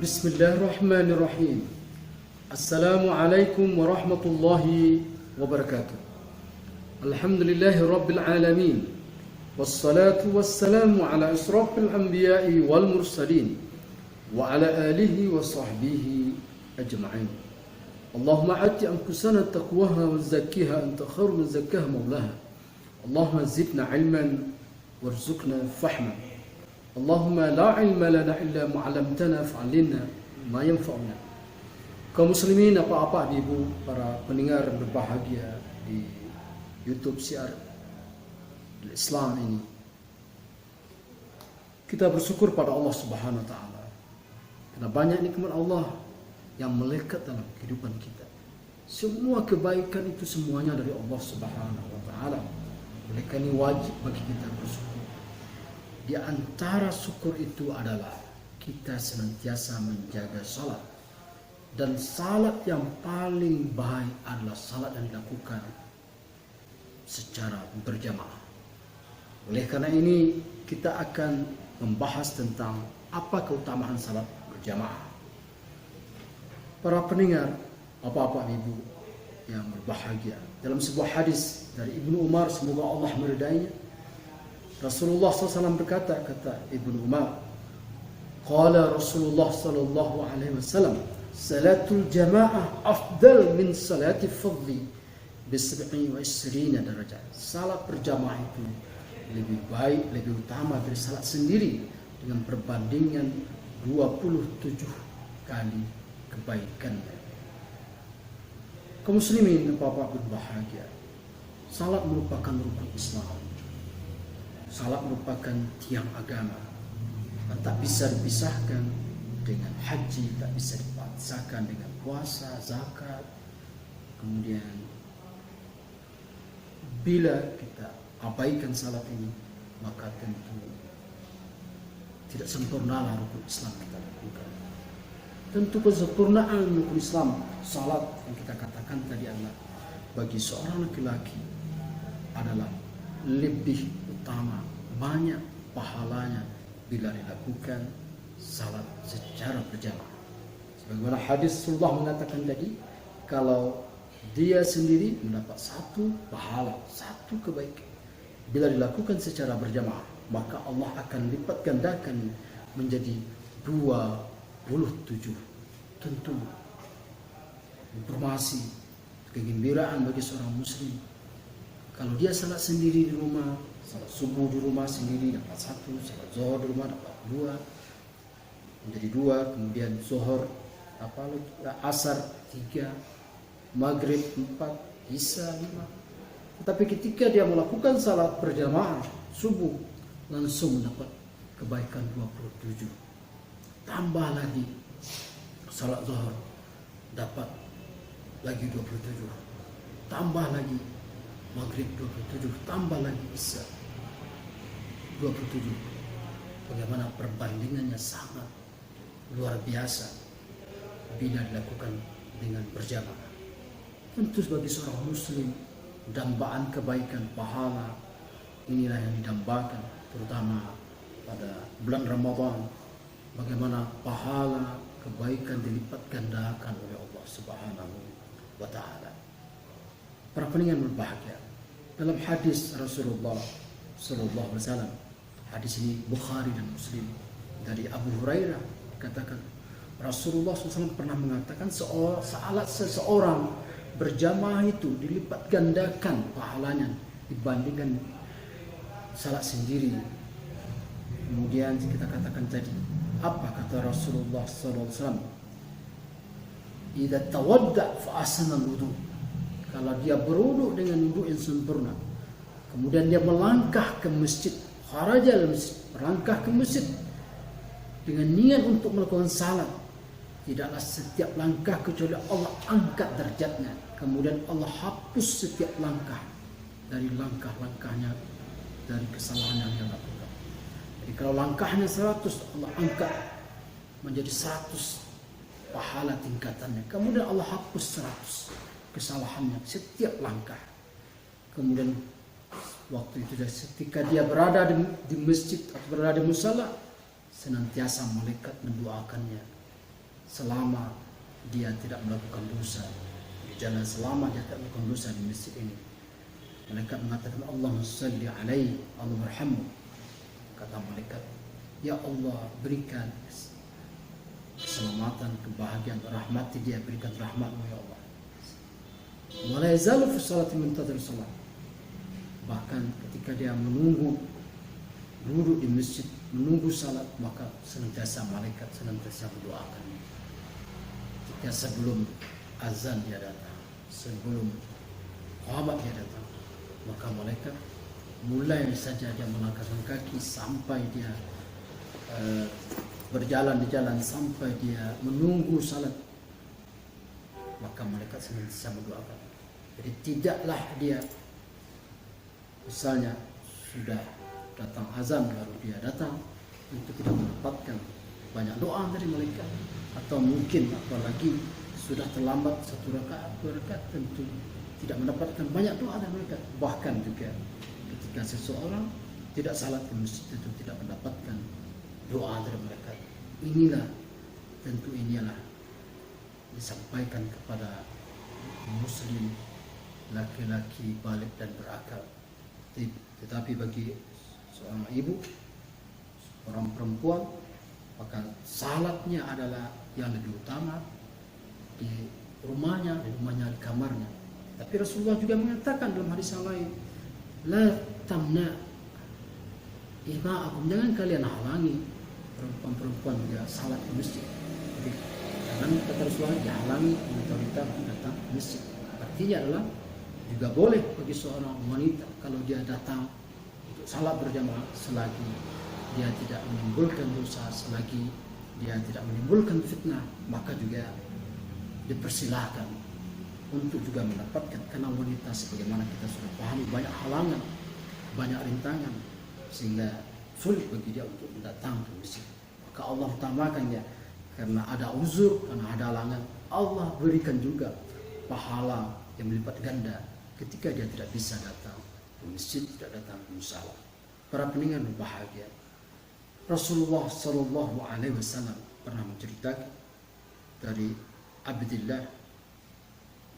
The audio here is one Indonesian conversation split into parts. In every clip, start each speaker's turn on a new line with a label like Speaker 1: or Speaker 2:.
Speaker 1: Bismillahirrahmanirrahim. Assalamualaikum warahmatullahi wabarakatuh. Alhamdulillahi rabbil alamin. Wassalatu wassalamu ala asrafil anbiya'i wal mursalin wa ala alihi wa sahbihi ajma'in. Allahumma ati anfusana taqwaha wa zakkiha anta khairu man zakkaha maulaha. Allahumma zidna ilman warzuqna fahma. Allahumma la ilma lana illa ma 'allamtana fa'allimna ma yanfa'una. Kaum muslimin, apa-apa ibu para pendengar berbahagia di YouTube Syiar Islam ini. Kita bersyukur pada Allah Subhanahu wa taala. Karena banyak nikmat Allah yang melekat dalam kehidupan kita. Semua kebaikan itu semuanya dari Allah Subhanahu wa taala. Oleh karena ini wajib bagi kita bersyukur. Di antara syukur itu adalah kita senantiasa menjaga salat. Dan salat yang paling baik adalah salat yang dilakukan secara berjamaah. Oleh karena ini kita akan membahas tentang apa keutamaan salat berjamaah. Para pendengar, bapak-bapak ibu yang berbahagia, dalam sebuah hadis dari Ibnu Umar, semoga Allah meridainya, Rasulullah SAW berkata, kata Ibnu Umar, qala Rasulullah sallallahu alaihi wasallam, salatul jamaah afdal min salati fadli bi 27 darajat. Salat berjamaah itu lebih baik, lebih utama dari salat sendiri dengan perbandingan 27 kali kebaikannya. Kaum muslimin, bapak berbahagia, salat merupakan rukun Islam. Salat merupakan tiang agama dan tak bisa dipisahkan dengan haji, tak bisa dipisahkan dengan puasa, zakat. Kemudian bila kita abaikan salat ini, maka tentu tidak sempurnalah rukun Islam kita lakukan. Tentu kesempurnaan rukun Islam salat yang kita katakan tadi adalah bagi seorang laki-laki adalah lebih utama, banyak pahalanya bila dilakukan salat secara berjamaah. Sebagaimana hadis Rasulullah mengatakan tadi, kalau dia sendiri mendapat satu pahala, satu kebaikan bila dilakukan secara berjamaah, maka Allah akan lipat gandakan menjadi 27. Tentu informasi kegembiraan bagi seorang muslim. Kalau dia salat sendiri di rumah, salat subuh di rumah sendiri dapat 1, salat zuhur di rumah dapat 2, menjadi 2, kemudian zuhur asar 3, maghrib 4, isya 5. Tetapi ketika dia melakukan salat berjamaah subuh, langsung mendapat kebaikan 27. Tambah lagi salat zuhur dapat lagi 27. Tambah lagi maghrib 27, tambah lagi isya 27. Bagaimana perbandingannya sangat luar biasa bila dilakukan dengan berjamaah. Tentu sebagai seorang muslim, dambaan kebaikan pahala inilah yang didambakan, terutama pada bulan Ramadan. Bagaimana pahala kebaikan dilipat gandakan oleh Allah Subhanahu wa taala. Para pendengar berbahagia, dalam hadis Rasulullah sallallahu alaihi wasallam, hadis ini Bukhari dan Muslim, dari Abu Hurairah, katakan Rasulullah SAW pernah mengatakan salat seseorang berjamaah itu dilipat gandakan pahalanya dibandingkan salat sendiri. Kemudian kita katakan tadi, apa kata Rasulullah SAW? Idza tawadda fa ahsana al-wudu. Kalau dia berwudu dengan wudu yang sempurna, kemudian dia melangkah ke masjid, kharajal masjid, melangkah ke masjid dengan niat untuk melakukan salat, tidaklah setiap langkah kecuali Allah angkat derajatnya. Kemudian Allah hapus setiap langkah dari langkah-langkahnya, dari kesalahan yang dia lakukan. Jadi kalau langkahnya 100, Allah angkat menjadi 100 pahala tingkatannya. Kemudian Allah hapus 100 kesalahannya setiap langkah. Kemudian waktu itu ketika dia berada di masjid atau berada di musala, senantiasa malaikat mendoakannya selama dia tidak melakukan dosa di jalan, selama dia tidak melakukan dosa di masjid ini. Malaikat mengatakan, Allahumma salli alaihi, Allah merhamu. Kata malaikat, ya Allah, berikan keselamatan, kebahagiaan, rahmati dia, berikan rahmatmu ya Allah. Wa la yazalu fi salati muntadhir salat. Bahkan ketika dia menunggu, duduk di masjid menunggu salat, maka senantiasa malaikat senantiasa mendoakan. Ketika sebelum azan dia datang, sebelum qamat dia datang, maka malaikat mulai saja dia melangkahkan kaki sampai dia berjalan di jalan sampai dia menunggu salat, maka malaikat senantiasa mendoakan. Jadi tidaklah dia misalnya sudah datang azan baru dia datang, itu tidak mendapatkan banyak doa dari malaikat, atau mungkin apalagi sudah terlambat 1 rakaat 2 rakaat, tentu tidak mendapatkan banyak doa dari malaikat. Bahkan juga ketika seseorang tidak salat ke masjid, itu tidak mendapatkan doa dari malaikat. Inilah, tentu inilah disampaikan kepada muslim laki-laki balik dan berakal. Tetapi bagi seorang ibu, seorang perempuan, maka salatnya adalah yang lebih utama di rumahnya, di kamarnya. Tapi Rasulullah juga mengatakan dalam hadis yang lain, la tamna ima'akum, jangan kalian halangi perempuan-perempuan juga salat di masjid. Jadi jangan, kata Rasulullah, dihalangi wanita datang ke masjid. Artinya adalah juga boleh bagi seorang wanita kalau dia datang untuk salat berjamaah, selagi dia tidak menimbulkan dosa, selagi dia tidak menimbulkan fitnah, maka juga dipersilahkan untuk juga mendapatkan. Karena wanita, sebagaimana kita sudah pahami, banyak halangan, banyak rintangan, sehingga sulit bagi dia untuk datang ke masjid. Maka Allah utamakannya, karena ada uzur, karena ada halangan, Allah berikan juga pahala yang berlipat ganda ketika dia tidak bisa datang ke masjid, tidak datang ke musala. Para pendengar berbahagia, Rasulullah Shallallahu Alaihi Wasallam pernah menceritakan dari Abdillah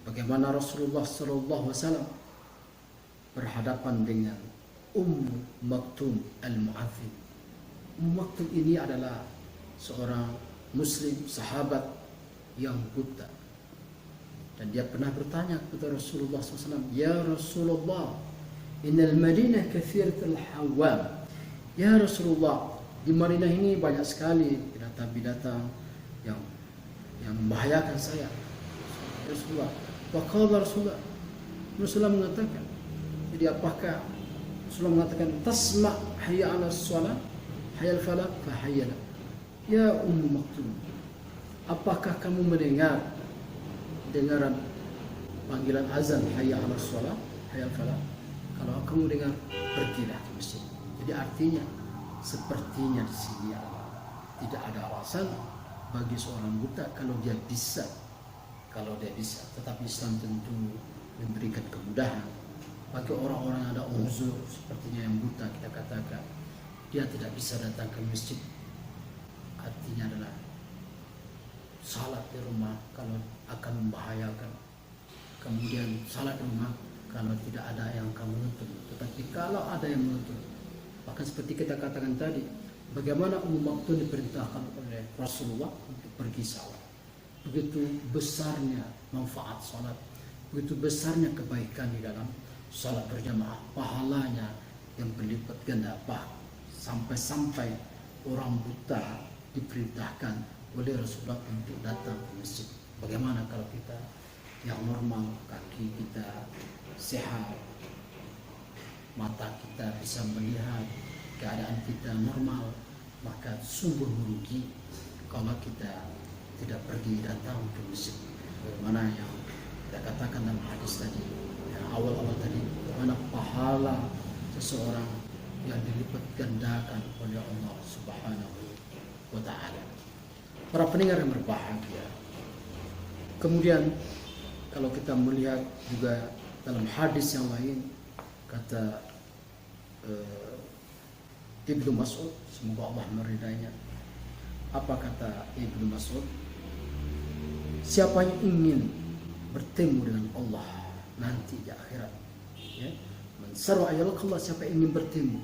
Speaker 1: bagaimana Rasulullah Shallallahu Alaihi Wasallam berhadapan dengan Maktum al-Mu'affin. Maktum ini adalah seorang muslim, sahabat yang buta, dan dia pernah bertanya kepada Rasulullah SAW, ya Rasulullah, innal Madinah kathiratul hawam. Ya Rasulullah, di Madinah ini banyak sekali binatang-binatang yang membahayakan saya. Ya Rasulullah, waqala Rasulullah mengatakan, jadi apakah Rasulullah mengatakan, tasma' hayya 'ala shalah, hayya al-falah fa hayya. Ya Maktum, apakah kamu mendengar dengaran panggilan azan hayya 'ala shalah, hayya al-falah? Kalau kamu dengar, pergilah ke masjid. Jadi artinya sepertinya di sini tidak ada alasan bagi seorang buta kalau dia bisa. Tetapi Islam tentu memberikan kemudahan bagi orang-orang yang ada uzur, sepertinya yang buta, kita katakan dia tidak bisa datang ke masjid. Artinya adalah salat di rumah kalau akan membahayakan. Kemudian salat di rumah kalau tidak ada yang kamu menuntut. Tetapi kalau ada yang menuntut, bahkan seperti kita katakan tadi, bagaimana Maktum diperintahkan oleh Rasulullah untuk pergi salat. Begitu besarnya manfaat salat, begitu besarnya kebaikan di dalam salat berjamaah, pahalanya yang berlipat ganda. Sampai orang buta diperintahkan oleh Rasulullah untuk datang ke masjid. Bagaimana kalau kita yang normal, kaki kita sehat, mata kita bisa melihat, keadaan kita normal, maka sungguh merugi kalau kita tidak pergi datang ke masjid. Bagaimana yang kita katakan dalam hadis tadi, yang awal-awal tadi, bagaimana pahala seseorang yang dilipat gandakan oleh Allah Subhanahu wa Ta'ala. Para pendengar yang berbahagia, kemudian kalau kita melihat juga dalam hadis yang lain, kata Ibnu Mas'ud, semoga Allah meridainya. Apa kata Ibnu Mas'ud? siapa yang ingin bertemu dengan Allah nanti di akhirat, ya, man sarra ayalqallah, siapa yang ingin bertemu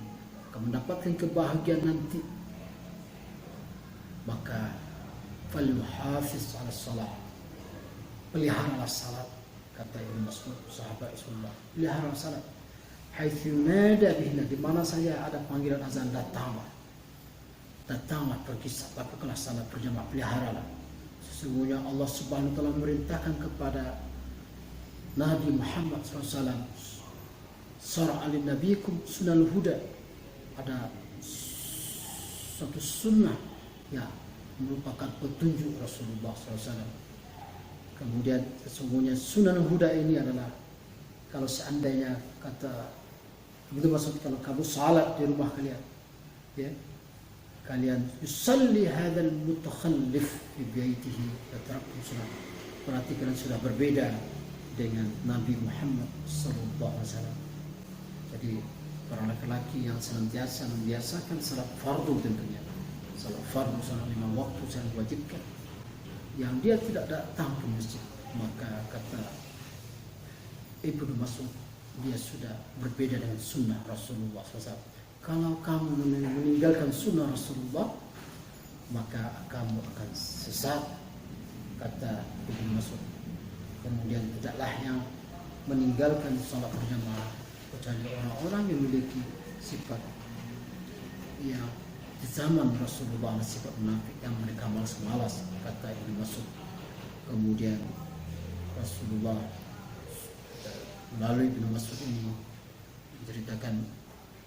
Speaker 1: akan mendapatkan kebahagiaan nanti, maka falyuhafiz ala salat, peliharalah salat, kata Ibnu Mas'ud sahabat Rasulullah, pelihara salat. Haitsu nada bihna, di mana saja ada panggilan azan, datanglah pergi lakukanlah salat berjamaah, peliharalah. Sesungguhnya Allah Subhanahu wa taala memerintahkan kepada Nabi Muhammad SAW, syara'a li nabiyikum sunnal huda, ada suatu sunnah yang merupakan petunjuk Rasulullah SAW. Kemudian sesungguhnya sunnal huda ini adalah, kalau seandainya kata itu maksud, kalau kamu salat di rumah kalian, ya, kalian yusalli hadzal mutakhallif fi baitihi fatarakum salat, berarti kalian sudah berbeda dengan Nabi Muhammad sallallahu alaihi wasallam. Jadi para laki-laki yang senantiasa membiasakan salat fardu, tentunya salat fardu, salat 5 waktu yang diwajibkan, yang dia tidak datang ke masjid, maka kata Ibnu Mas'ud, dia sudah berbeda dengan sunnah Rasulullah SAW. Kalau kamu meninggalkan sunnah Rasulullah, maka kamu akan sesat, kata Ibnu Mas'ud. Kemudian tidaklah yang meninggalkan salat berjamaah kecuali orang-orang yang memiliki sifat yang di zaman Rasulullah, sifat munafik yang mereka malas-malas, kata Ibnu Mas'ud. Kemudian Rasulullah melalui Ibnu Mas'ud ini menceritakan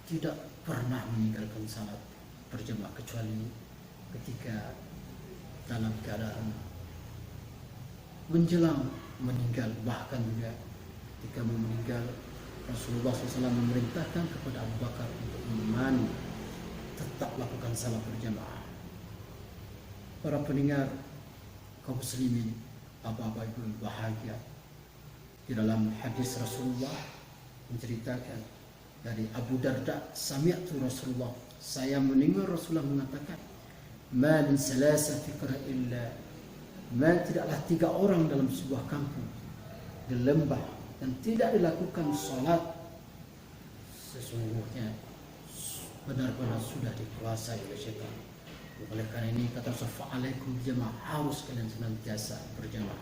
Speaker 1: tidak pernah meninggalkan salat berjamaah kecuali ketika dalam keadaan menjelang meninggal. Bahkan juga ketika mau meninggal, Rasulullah SAW memerintahkan kepada Abu Bakar untuk menemani, tetap lakukan salat berjamaah. Para pendengar kaum muslimin, bapak-bapak ibu bahagia, di dalam hadis Rasulullah menceritakan dari Abu Darda, sami'tu Rasulullah, saya mendengar Rasulullah mengatakan, ma min salasa fikra illa, tidaklah 3 orang dalam sebuah kampung di lembah dan tidak dilakukan salat, sesungguhnya benar-benar sudah dikuasai oleh syaitan. Oleh karena ini kata Rasul, fa'alaikum jamaah, harus kalian senantiasa berjamaah.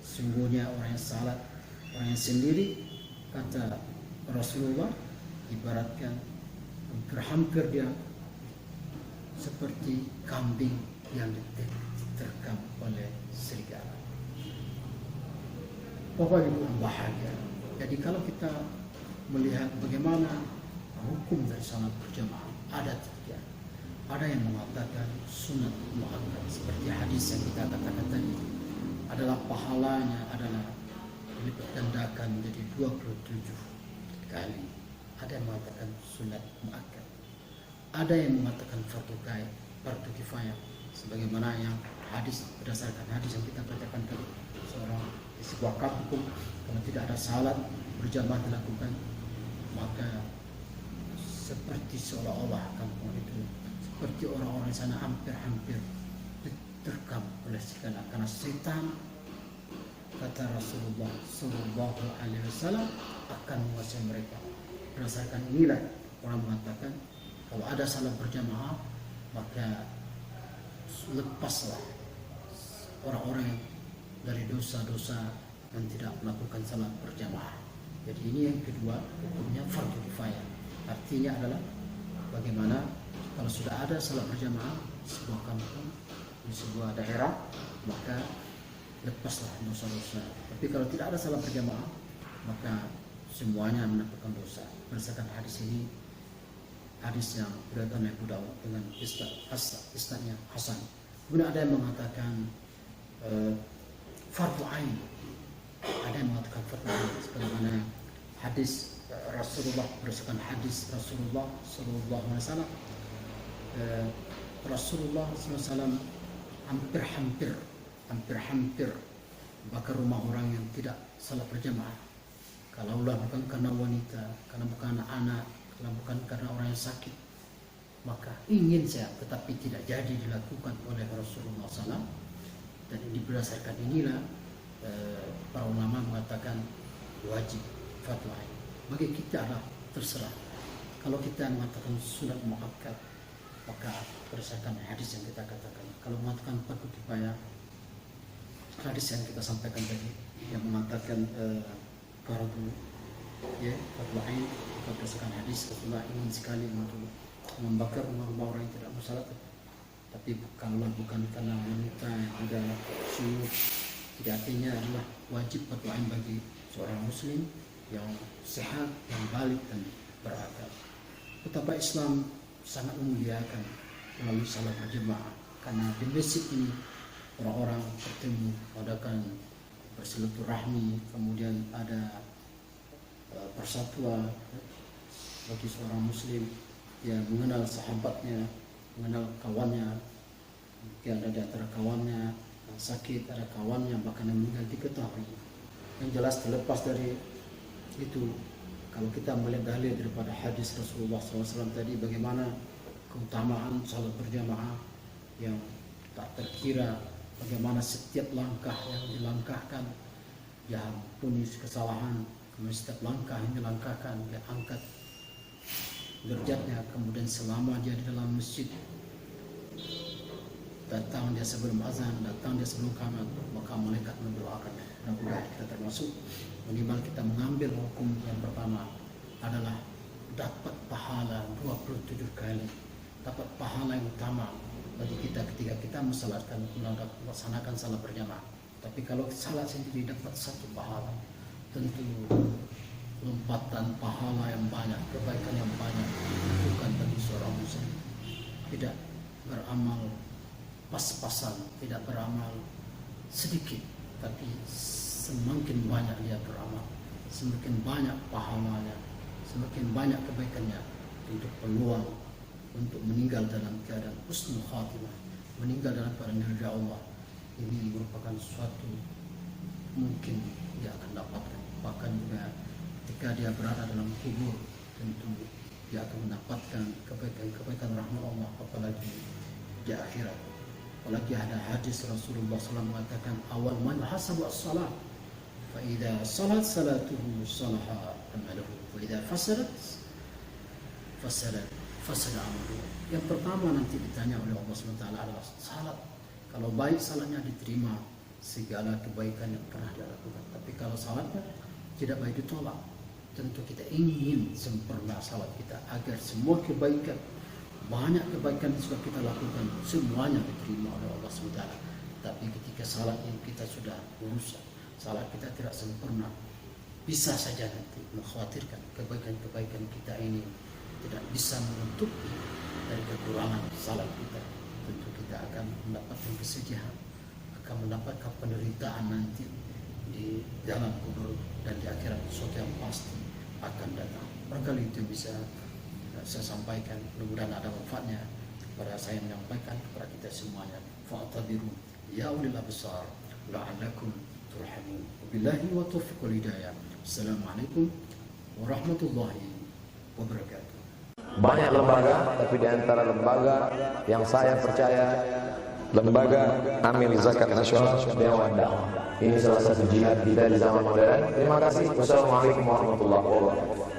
Speaker 1: Sesungguhnya orang yang salat, orang yang sendiri, kata Rasulullah, ibaratkan hampir dia seperti kambing yang diterkam oleh serigala. Bapak Ibu yang bahagia, jadi kalau kita melihat bagaimana hukum dari salat berjamaah, ada 3. Ada yang mengatakan sunat muakkad, seperti hadis yang kita katakan tadi, adalah pahalanya adalah dilipat gandakan menjadi 27 kali. Ada yang mengatakan sunat muakkad, ada yang mengatakan fardu kifayah, sebagaimana yang hadis, berdasarkan hadis yang kita bacakan tadi, seorang di sebuah kampung kalau tidak ada salat berjamaah dilakukan, maka seperti seolah-olah kampung itu, seperti orang-orang di sana hampir-hampir diterkam oleh serigala, karena setan, kata Rasulullah sallallahu alaihi wasallam, akan menguasai mereka. Berdasarkan inilah orang mengatakan kalau ada salat berjamaah, maka lepaslah orang-orang dari dosa-dosa dan tidak melakukan salat berjamaah. Jadi ini yang kedua, hukumnya fardu kifayah. Artinya adalah bagaimana kalau sudah ada salat berjamaah di sebuah kampung, di sebuah daerah, maka lepaslah dosa-dosa. Tapi kalau tidak ada salat berjamaah, maka semuanya mendapatkan dosa. Berdasarkan hadis ini, hadis yang diriwayatkan oleh Abu Dawud dengan isnadnya hasan. Kemudian ada yang mengatakan fardu ain, ada yang mengatakan fardu ain, sebagaimana hadis Rasulullah, berdasarkan hadis Rasulullah sallallahu alaihi wasallam, Rasulullah SAW hampir-hampir bakar rumah orang yang tidak salat berjamaah. Kalaulah bukan karena wanita, karena bukan anak, kalau bukan karena orang yang sakit, maka ingin saya, tetapi tidak jadi dilakukan oleh Rasulullah SAW, Dan berdasarkan inilah para ulama mengatakan wajib fatwa ain. Bagi kita adalah terserah. Kalau kita mengatakan sunat muakkad, maka berdasarkan hadis yang kita katakan. Kalau mengatakan fardu kifayah, hadis yang kita sampaikan tadi yang mengatakan fardu fatwa ain, berdasarkan hadis Rasulullah ingin sekali untuk membakar rumah orang yang tidak bersalat. Tapi kalau bukan karena wanita yang ada sungguh, tidak artinya adalah wajib fatwa ain bagi seorang muslim yang sehat, yang balik dan berakal. Betapa Islam sangat memuliakan melalui salat berjemaah, karena di masjid ini orang-orang bertemu, adakan bersilaturahmi, kemudian ada persatuan bagi seorang muslim yang mengenal sahabatnya, mengenal kawannya. Mungkin ada di antara kawannya yang sakit, ada kawannya bahkan yang meninggal diketahui. Yang jelas terlepas dari itu, kalau kita melihat dalil daripada hadis Rasulullah SAW tadi, bagaimana keutamaan salat berjamaah yang tak terkira, bagaimana setiap langkah yang dilangkahkan dia ampuni kesalahan, kemudian setiap langkah yang dilangkahkan dia angkat derajatnya, kemudian selama dia di dalam masjid, datang dia sebelum azan, datang dia sebelum qamat, maka malaikat mendoakannya. Mudah-mudahan kita termasuk minimal kita mengambil hukum yang pertama adalah dapat pahala 27 kali, dapat pahala yang utama bagi kita ketika kita melaksanakan salat berjamaah. Tapi kalau salat sendiri dapat satu pahala, tentu lompatan pahala yang banyak, kebaikan yang banyak bukan bagi seorang muslim. Tidak beramal pas-pasan, tidak beramal sedikit, tapi semakin banyak dia beramal, semakin banyak pahalanya, semakin banyak kebaikannya, untuk peluang untuk meninggal dalam keadaan husnul khatimah, meninggal dalam keadaan ridha Allah. Ini merupakan suatu mungkin dia akan dapatkan. Bahkan juga ketika dia berada dalam kubur, tentu dia akan mendapatkan kebaikan rahmat Allah, apalagi di akhirat. Apalagi ada hadis Rasulullah SAW mengatakan, awal man hasabu as-salat, fa idza salat salatuhu salaha amaluhu, wa idza fasadat fasada amaluhu. Yang pertama nanti ditanya oleh Allah SWT adalah salat. Kalau baik salatnya diterima, segala kebaikan yang pernah dia lakukan. Tapi kalau salatnya tidak baik ditolak. Tentu kita ingin sempurna salat kita agar semua kebaikan, banyak kebaikan yang sudah kita lakukan, semuanya diterima oleh Allah SWT. Tapi ketika salat yang kita sudah rusak, salat kita tidak sempurna, bisa saja nanti mengkhawatirkan kebaikan-kebaikan kita ini tidak bisa menutupi dari kekurangan salat kita. Tentu kita akan mendapatkan kesedihan, akan mendapatkan penderitaan nanti di dalam kubur dan di akhirat, sesuatu yang pasti akan datang. Barangkali itu bisa saya sampaikan, mudah-mudahan ada manfaatnya kepada saya menyampaikan kepada kita semuanya. Fa'tabiru ya ulil absar la'allakum turhamun. Wabillahi wa taufiq wal hidayah. Assalamualaikum warahmatullahi wabarakatuh.
Speaker 2: Banyak lembaga, tapi di antara lembaga yang saya percaya, Lembaga Amil Zakat Nasional Dewan Dakwah. Ini salah satu jihad kita di zaman modern. Terima kasih. Wassalamualaikum warahmatullahi wabarakatuh.